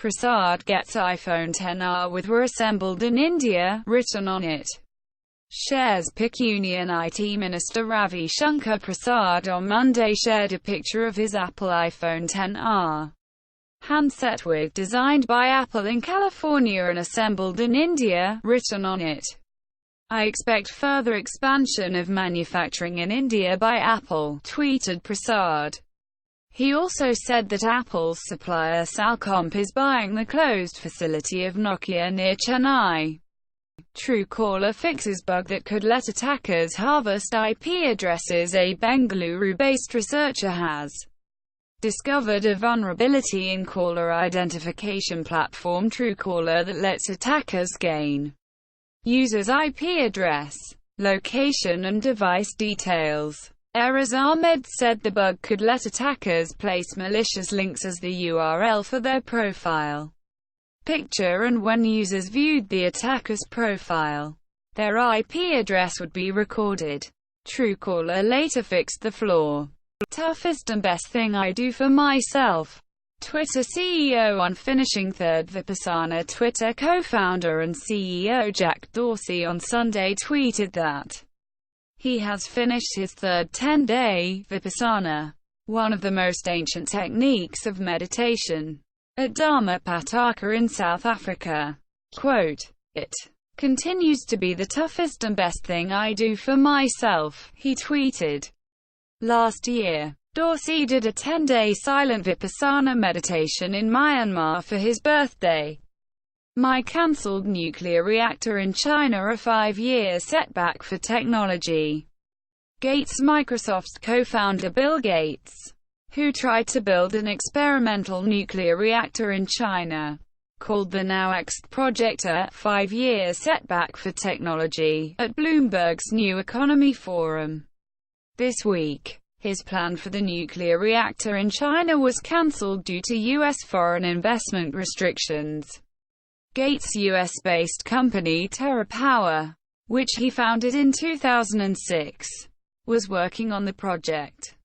Prasad gets iPhone XR with were assembled in India, written on it. Shares pic. Union IT Minister Ravi Shankar Prasad on Monday shared a picture of his Apple iPhone XR handset with designed by Apple in California and assembled in India, written on it. "I expect further expansion of manufacturing in India by Apple," tweeted Prasad. He also said that Apple's supplier Salcomp is buying the closed facility of Nokia near Chennai. Truecaller fixes bug that could let attackers harvest IP addresses. A Bengaluru-based researcher has discovered a vulnerability in caller identification platform Truecaller that lets attackers gain users' IP address, location and device details. Ehraz Ahmed said the bug could let attackers place malicious links as the URL for their profile picture, and when users viewed the attacker's profile, their IP address would be recorded. Truecaller later fixed the flaw. "Toughest and best thing I do for myself." Twitter CEO on finishing third. Vipassana Twitter co-founder and CEO Jack Dorsey on Sunday tweeted that he has finished his third 10-day Vipassana, one of the most ancient techniques of meditation, at Dharma Pataka in South Africa. Quote, "It continues to be the toughest and best thing I do for myself," he tweeted. Last year, Dorsey did a 10-day silent Vipassana meditation in Myanmar for his birthday. My cancelled nuclear reactor in China, a 5-year setback for technology. Gates. Microsoft's co-founder Bill Gates, who tried to build an experimental nuclear reactor in China, called the Now Next project a 5-year setback for technology, at Bloomberg's New Economy Forum this week. His plan for the nuclear reactor in China was cancelled due to U.S. foreign investment restrictions. Gates' U.S.-based company TerraPower, which he founded in 2006, was working on the project.